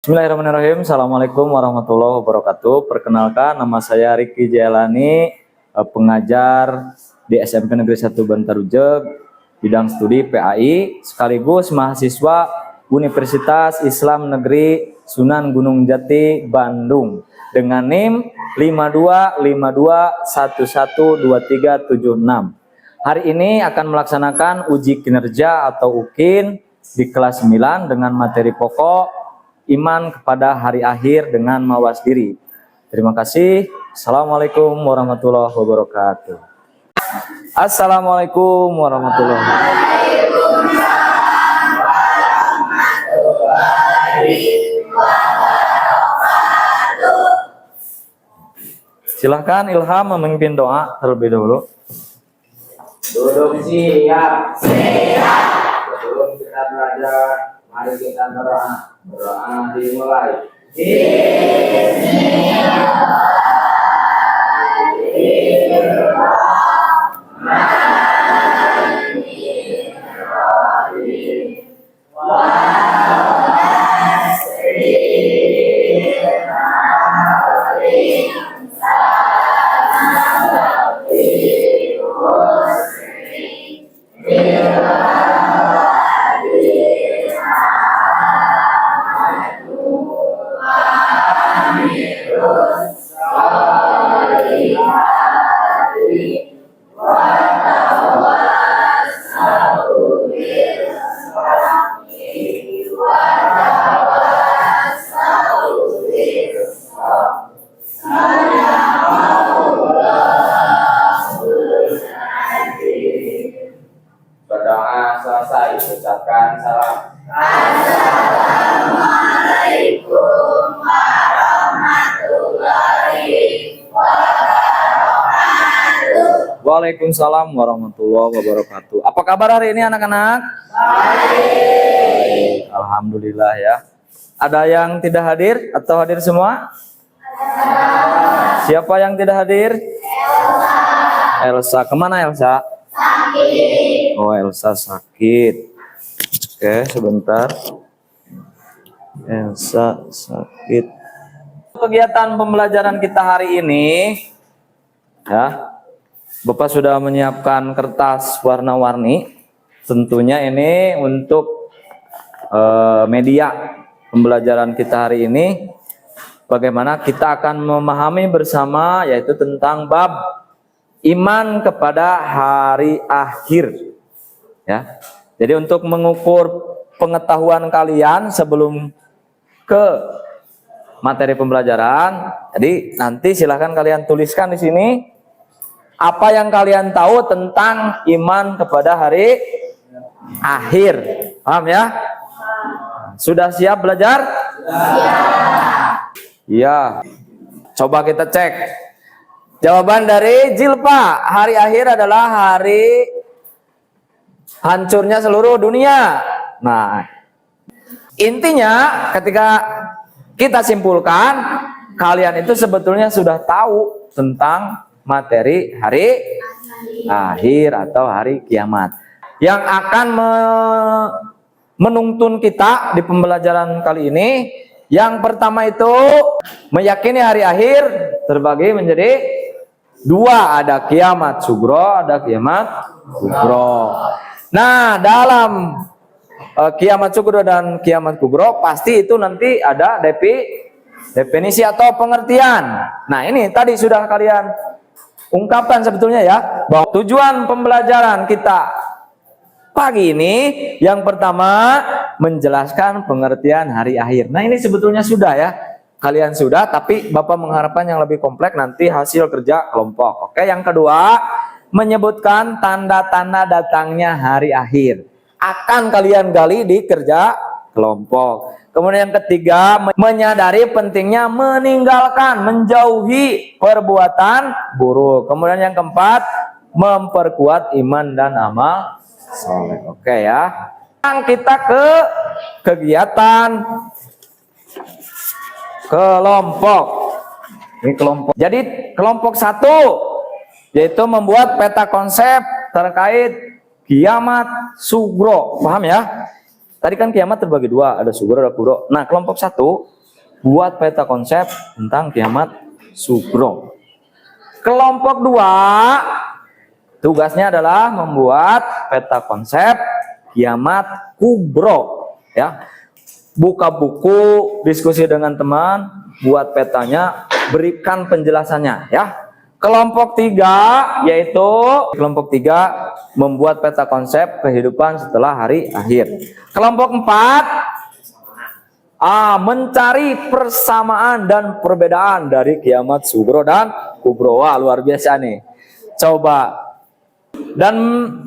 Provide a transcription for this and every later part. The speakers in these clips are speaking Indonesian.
Bismillahirrahmanirrahim. Assalamualaikum warahmatullahi wabarakatuh. Perkenalkan, nama saya Riki Jailani, pengajar di SMP Negeri 1 Bantarujeg, bidang studi PAI, sekaligus mahasiswa Universitas Islam Negeri Sunan Gunung Jati, Bandung, dengan NIM 5252112376. Hari ini akan melaksanakan uji kinerja atau UKIN di kelas 9 dengan materi pokok iman kepada hari akhir dengan mawas diri. Terima kasih. Assalamualaikum warahmatullahi wabarakatuh. Assalamualaikum warahmatullahi wabarakatuh. Silahkan Ilham memimpin doa terlebih dahulu. Duduk siap. Sebelum kita belajar, mari kita berdoa. Berdoa dimulai. Berdoa selesai, ucapkan salam. Assalamualaikum warahmatullahi wabarakatuh. Waalaikumsalam warahmatullahi wabarakatuh. Apa kabar hari ini anak-anak? Baik. Alhamdulillah ya. Ada yang tidak hadir atau hadir semua? Siapa yang tidak hadir? Elsa. Kemana Elsa? Sakit. Oh, Elsa sakit. Oke, sebentar. Elsa sakit. Kegiatan pembelajaran kita hari ini, ya, Bapak sudah menyiapkan kertas warna-warni. Tentunya ini untuk media pembelajaran kita hari ini. Bagaimana kita akan memahami bersama, yaitu tentang bab iman kepada hari akhir, ya. Jadi untuk mengukur pengetahuan kalian sebelum ke materi pembelajaran, jadi nanti silahkan kalian tuliskan di sini apa yang kalian tahu tentang iman kepada hari akhir. Paham ya? Sudah siap belajar? Iya. Coba kita cek. Jawaban dari Jilpa, hari akhir adalah hari hancurnya seluruh dunia. Nah, intinya ketika kita simpulkan, kalian itu sebetulnya sudah tahu tentang materi hari akhir atau hari kiamat. Yang akan menuntun kita di pembelajaran kali ini, yang pertama itu meyakini hari akhir terbagi menjadi dua, ada kiamat sugro, ada kiamat kubro. Nah, dalam kiamat sugro dan kiamat kubro pasti itu nanti ada definisi atau pengertian. Nah, ini tadi sudah kalian ungkapkan sebetulnya ya, bahwa tujuan pembelajaran kita pagi ini yang pertama menjelaskan pengertian hari akhir. Nah, ini sebetulnya sudah ya. Kalian sudah, tapi Bapak mengharapkan yang lebih kompleks nanti hasil kerja kelompok. Oke, yang kedua, menyebutkan tanda-tanda datangnya hari akhir. Akan kalian gali di kerja kelompok. Kemudian yang ketiga, menyadari pentingnya meninggalkan, menjauhi perbuatan buruk. Kemudian yang keempat, memperkuat iman dan amal soleh. Oke ya. Kita ke kegiatan kelompok. Ini kelompok. Jadi kelompok 1 yaitu membuat peta konsep terkait kiamat sugro. Paham ya? Tadi kan kiamat terbagi dua, ada sugro, ada kubro. Nah, kelompok 1 buat peta konsep tentang kiamat sugro. Kelompok 2 tugasnya adalah membuat peta konsep kiamat kubro, ya. Buka buku, diskusi dengan teman, buat petanya, berikan penjelasannya, ya. Kelompok 3 yaitu kelompok 3 membuat peta konsep kehidupan setelah hari akhir. Kelompok 4 mencari persamaan dan perbedaan dari kiamat sugro dan kubro. Wah, luar biasa nih. Coba. Dan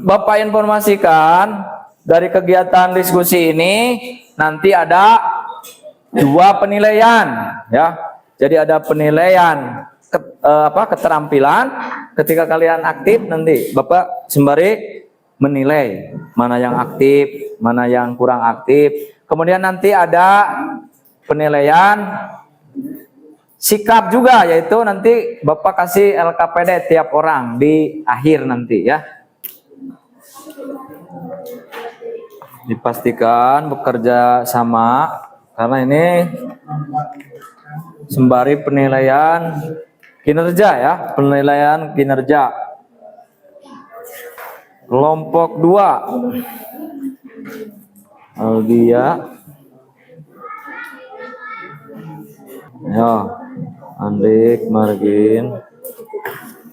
Bapak informasikan dari kegiatan diskusi ini nanti ada 2 penilaian, ya. Jadi ada penilaian keterampilan. Ketika kalian aktif nanti Bapak sembari menilai mana yang aktif, mana yang kurang aktif. Kemudian nanti ada penilaian sikap juga, yaitu nanti Bapak kasih LKPD tiap orang di akhir nanti, ya. Dipastikan bekerja sama karena ini sembari penilaian kinerja, ya, penilaian kinerja. Kelompok 2 Aldia, ya, Andik, Margin.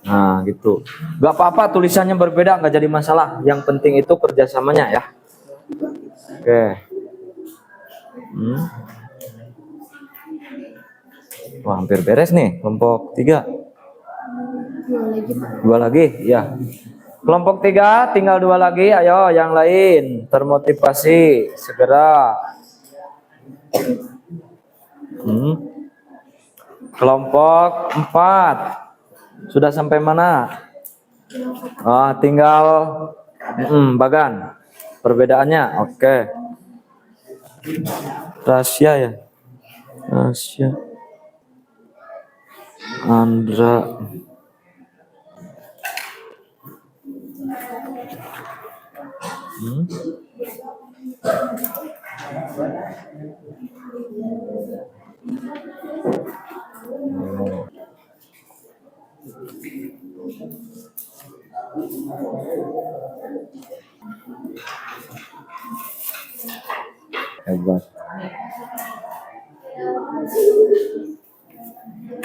Nah, gitu. Gak apa-apa tulisannya berbeda, nggak jadi masalah. Yang penting itu kerjasamanya, ya. Oke. Wah, hampir beres nih kelompok 3. 2 lagi, ya. Kelompok 3 tinggal 2 lagi. Ayo yang lain termotivasi segera. Kelompok 4 sudah sampai mana? Tinggal bagan perbedaannya. Oke. Rahasia, ya. Rahasia. Andra. Hebat.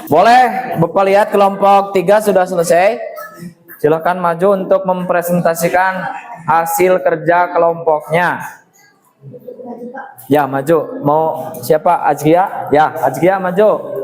Boleh Bapak lihat kelompok 3 sudah selesai. Silakan maju untuk mempresentasikan hasil kerja kelompoknya. Ya, maju. Mau siapa? Azkia? Ya, Azkia maju.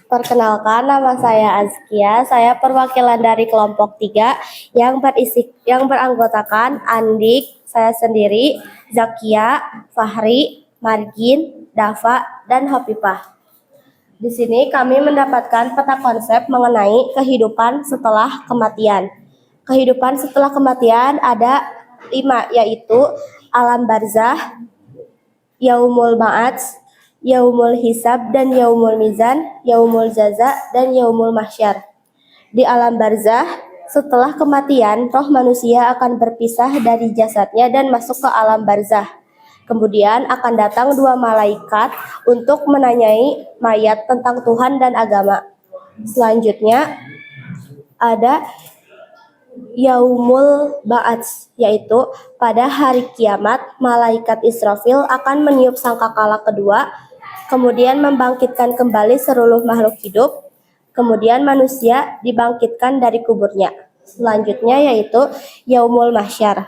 Perkenalkan, nama saya Azkia. Saya perwakilan dari kelompok 3 yang beranggotakan Andik, saya sendiri, Zakia, Fahri, Margin, Dafa, dan Hopipah. Di sini kami mendapatkan peta konsep mengenai kehidupan setelah kematian. Kehidupan setelah kematian ada 5, yaitu alam barzah, yaumul ma'ats, yaumul hisab dan yaumul mizan, yaumul jaza dan yaumul mahsyar. Di alam barzah, setelah kematian, roh manusia akan berpisah dari jasadnya dan masuk ke alam barzah. Kemudian akan datang 2 malaikat untuk menanyai mayat tentang Tuhan dan agama. Selanjutnya ada yaumul ba'ats, yaitu pada hari kiamat malaikat Israfil akan meniup sangkakala kedua, kemudian membangkitkan kembali seluruh makhluk hidup, kemudian manusia dibangkitkan dari kuburnya. Selanjutnya yaitu yaumul mahsyar.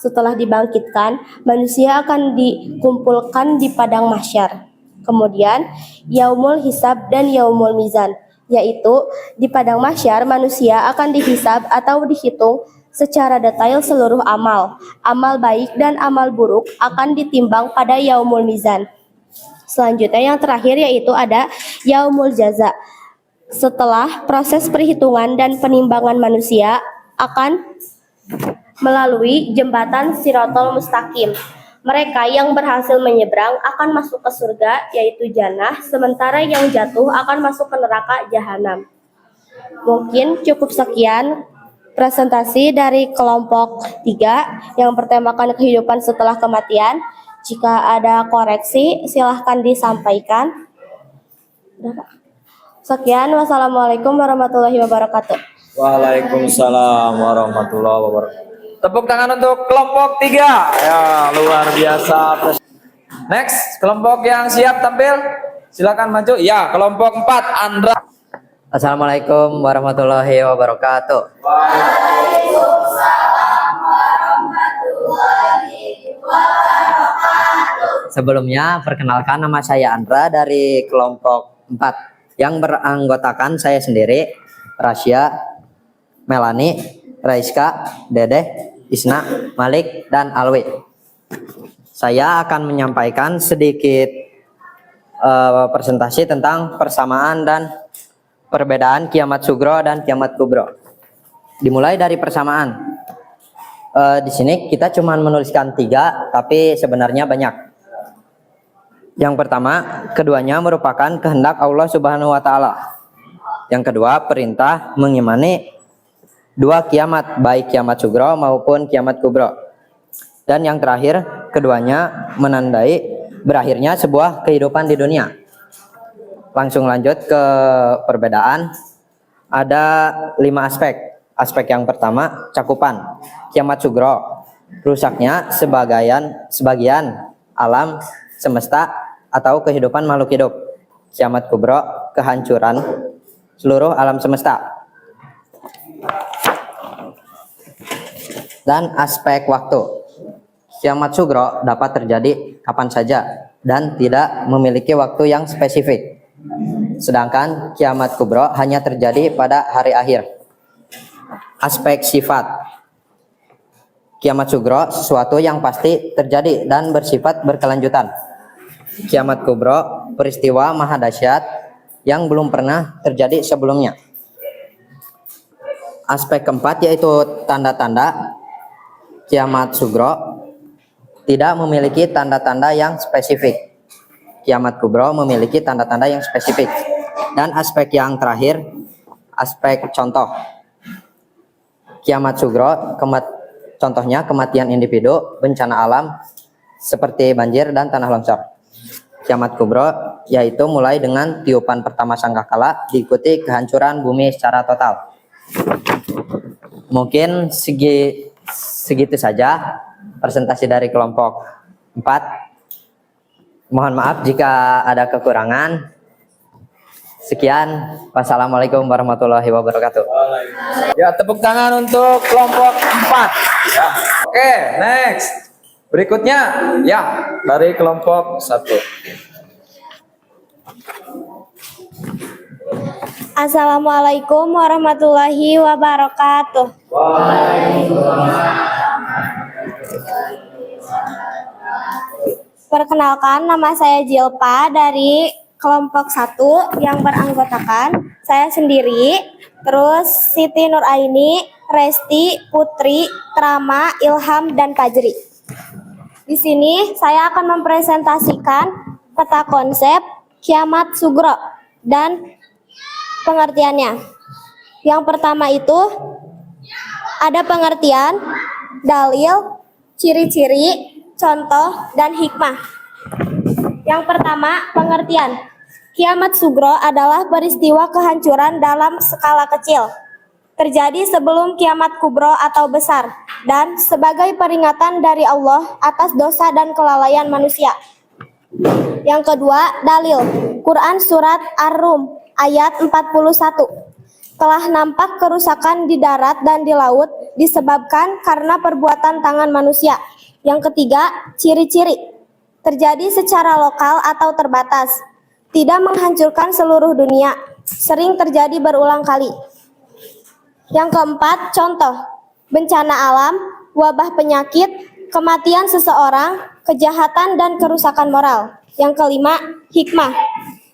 Setelah dibangkitkan, manusia akan dikumpulkan di padang mahsyar. Kemudian yaumul hisab dan yaumul mizan, yaitu di padang mahsyar manusia akan dihisab atau dihitung secara detail seluruh amal. Amal baik dan amal buruk akan ditimbang pada yaumul mizan. Selanjutnya yang terakhir yaitu ada yaumul jaza. Setelah proses perhitungan dan penimbangan manusia akan melalui jembatan Sirotol Mustaqim. Mereka yang berhasil menyeberang akan masuk ke surga yaitu jannah, sementara yang jatuh akan masuk ke neraka jahanam. Mungkin cukup sekian presentasi dari kelompok 3 yang bertemakan kehidupan setelah kematian. Jika ada koreksi, silahkan disampaikan. Udah, Pak. Sekian, wassalamualaikum warahmatullahi wabarakatuh. Waalaikumsalam warahmatullahi wabarakatuh. Tepuk tangan untuk kelompok 3. Ya, luar biasa. Next, kelompok yang siap tampil, silakan maju. Ya, kelompok 4, Andra. Assalamualaikum warahmatullahi wabarakatuh. Sebelumnya, perkenalkan nama saya Andra dari kelompok 4 yang beranggotakan saya sendiri, Rasya, Melani, Raiska, Dede, Isna, Malik, dan Alwi. Saya akan menyampaikan sedikit presentasi tentang persamaan dan perbedaan kiamat sugro dan kiamat kubro. Dimulai dari persamaan. Di sini kita cuma menuliskan 3, tapi sebenarnya banyak. Yang pertama, keduanya merupakan kehendak Allah Subhanahu wa Ta'ala. Yang kedua, perintah mengimani 2 kiamat, baik kiamat sugro maupun kiamat kubro. Dan yang terakhir, keduanya menandai berakhirnya sebuah kehidupan di dunia. Langsung lanjut ke perbedaan. Ada 5 aspek. Aspek yang pertama, cakupan. Kiamat sugro, rusaknya sebagian alam semesta atau kehidupan makhluk hidup. Kiamat kubro, kehancuran seluruh alam semesta. Dan aspek waktu. Kiamat sugro dapat terjadi kapan saja dan tidak memiliki waktu yang spesifik. Sedangkan kiamat kubro hanya terjadi pada hari akhir. Aspek sifat. Kiamat sugro sesuatu yang pasti terjadi dan bersifat berkelanjutan. Kiamat kubro peristiwa maha dahsyat yang belum pernah terjadi sebelumnya. Aspek keempat yaitu tanda-tanda. Kiamat sugro tidak memiliki tanda-tanda yang spesifik. Kiamat kubro memiliki tanda-tanda yang spesifik. Dan aspek yang terakhir, aspek contoh. Kiamat sugro, contohnya kematian individu, bencana alam seperti banjir dan tanah longsor. Kiamat kubro yaitu mulai dengan tiupan pertama sangkakala diikuti kehancuran bumi secara total. Mungkin segitu saja presentasi dari kelompok 4. Mohon maaf jika ada kekurangan. Sekian, wassalamualaikum warahmatullahi wabarakatuh. Ya, tepuk tangan untuk kelompok 4. Ya. Oke, next. Berikutnya, ya, dari kelompok 1. Assalamualaikum warahmatullahi wabarakatuh. Perkenalkan, nama saya Jilpa dari kelompok 1 yang beranggotakan saya sendiri, terus Siti Nuraini, Resti, Putri, Trama, Ilham, dan Fajri. Di sini saya akan mempresentasikan peta konsep kiamat sugro dan pengertiannya. Yang pertama itu ada pengertian, dalil, ciri-ciri, contoh, dan hikmah. Yang pertama, pengertian. Kiamat sugro adalah peristiwa kehancuran dalam skala kecil. Terjadi sebelum kiamat kubro atau besar, dan sebagai peringatan dari Allah atas dosa dan kelalaian manusia. Yang kedua, dalil. Quran Surat Ar-Rum ayat 41. Telah nampak kerusakan di darat dan di laut disebabkan karena perbuatan tangan manusia. Yang ketiga, ciri-ciri. Terjadi secara lokal atau terbatas. Tidak menghancurkan seluruh dunia. Sering terjadi berulang kali. Yang keempat, contoh. Bencana alam, wabah penyakit, kematian seseorang, kejahatan dan kerusakan moral. Yang kelima, hikmah.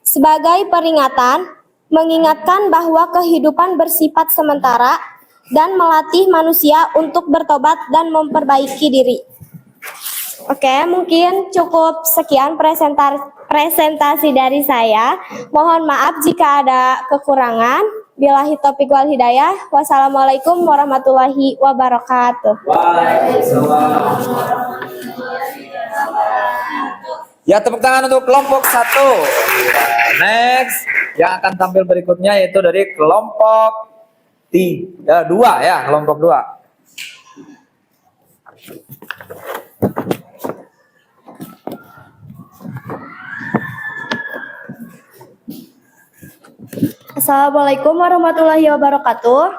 Sebagai peringatan, mengingatkan bahwa kehidupan bersifat sementara dan melatih manusia untuk bertobat dan memperbaiki diri. Oke, mungkin cukup sekian presentasi dari saya. Mohon maaf jika ada kekurangan. Billahi taufiq wal hidayah. Wassalamualaikum warahmatullahi wabarakatuh. Ya, tepuk tangan untuk kelompok 1. Next, yang akan tampil berikutnya yaitu dari kelompok 2 ya, kelompok 2. Assalamualaikum warahmatullahi wabarakatuh.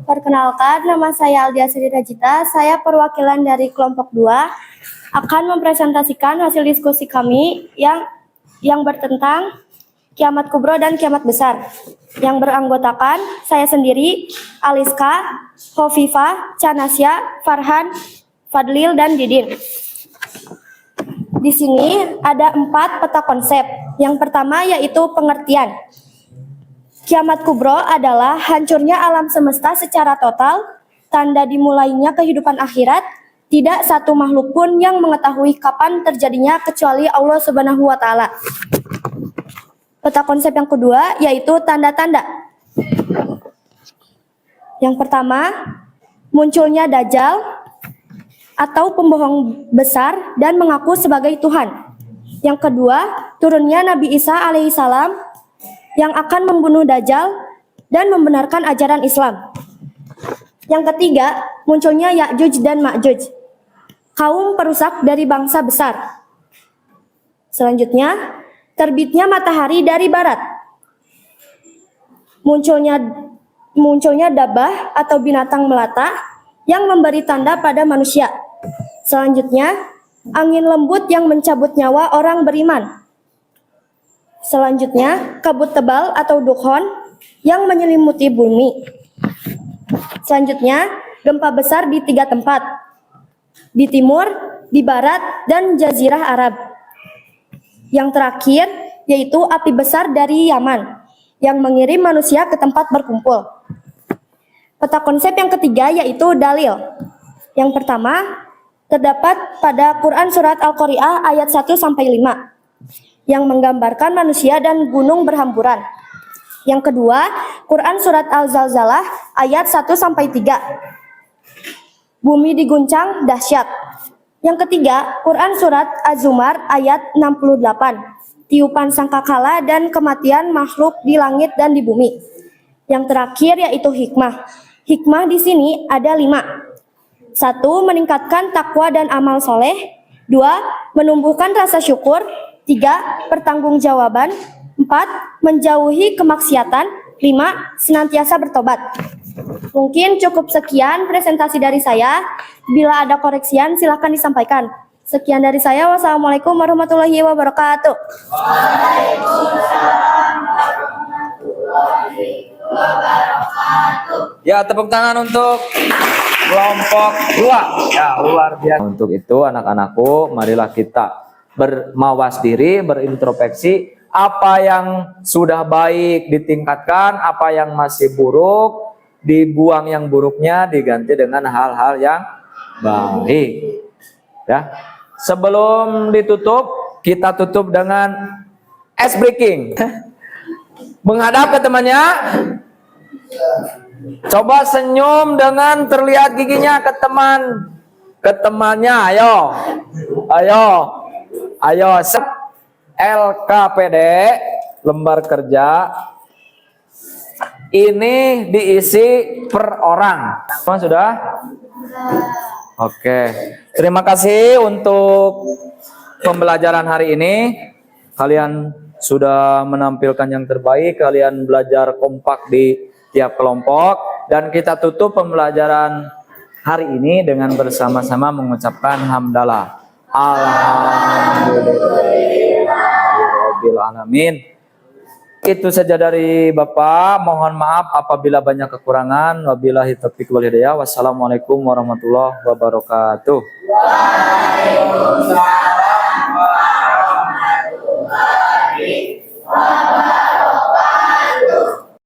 Perkenalkan, nama saya Aldia Sri Rajita. Saya perwakilan dari kelompok 2 akan mempresentasikan hasil diskusi kami yang bertentang kiamat kubro dan kiamat besar. Yang beranggotakan saya sendiri, Aliska, Hovifa, Canasya, Farhan, Fadlil, dan Didin. Di sini ada 4 peta konsep. Yang pertama yaitu pengertian. Kiamat kubro adalah hancurnya alam semesta secara total, tanda dimulainya kehidupan akhirat. Tidak satu makhluk pun yang mengetahui kapan terjadinya kecuali Allah Subhanahu wa Ta'ala. Peta konsep yang kedua yaitu tanda-tanda. Yang pertama, munculnya Dajjal atau pembohong besar dan mengaku sebagai Tuhan. Yang kedua, turunnya Nabi Isa alaihissalam yang akan membunuh Dajjal dan membenarkan ajaran Islam. Yang ketiga, munculnya Ya'juj dan Ma'juj, kaum perusak dari bangsa besar. Selanjutnya, terbitnya matahari dari barat. Munculnya Dabah atau binatang melata yang memberi tanda pada manusia. Selanjutnya, angin lembut yang mencabut nyawa orang beriman. Selanjutnya, kabut tebal atau dukhon yang menyelimuti bumi. Selanjutnya, gempa besar di 3 tempat, di timur, di barat, dan jazirah Arab. Yang terakhir, yaitu api besar dari Yaman, yang mengirim manusia ke tempat berkumpul. Peta konsep yang ketiga yaitu dalil. Yang pertama, terdapat pada Quran Surat Al-Qari'ah ayat 1-5. Yang menggambarkan manusia dan gunung berhamburan. Yang kedua, Quran Surat Al-Zalzalah ayat 1-3. Bumi diguncang dahsyat. Yang ketiga, Quran Surat Az-Zumar ayat 68. Tiupan sangkakala dan kematian makhluk di langit dan di bumi. Yang terakhir yaitu hikmah. Hikmah di sini ada 5. 1. Meningkatkan takwa dan amal soleh. 2. Menumbuhkan rasa syukur. 3. Pertanggungjawaban. 4. Menjauhi kemaksiatan. 5. Senantiasa bertobat. Mungkin cukup sekian presentasi dari saya. Bila ada koreksian silahkan disampaikan. Sekian dari saya. Wassalamualaikum warahmatullahi wabarakatuh. Ya, tepuk tangan untuk kelompok 2. Ya, luar biasa. Untuk itu anak-anakku, marilah kita bermawas diri, berintrospeksi, apa yang sudah baik ditingkatkan, apa yang masih buruk dibuang, yang buruknya diganti dengan hal-hal yang baik. Ya. Sebelum ditutup, kita tutup dengan ice breaking. Menghadap ke temannya. Coba senyum dengan terlihat giginya ke temannya. Ayo, LKPD, lembar kerja ini diisi per orang. Semua sudah? Oke. Terima kasih untuk pembelajaran hari ini. Kalian sudah menampilkan yang terbaik. Kalian belajar kompak di tiap kelompok. Dan kita tutup pembelajaran hari ini dengan bersama-sama mengucapkan hamdalah. Alhamdulillahirobbilalamin. Itu saja dari Bapak. Mohon maaf apabila banyak kekurangan. Wabillahi taufiq wal hidayah. Wassalamualaikum warahmatullahi wabarakatuh. Waalaikumsalam warahmatullahi wabarakatuh.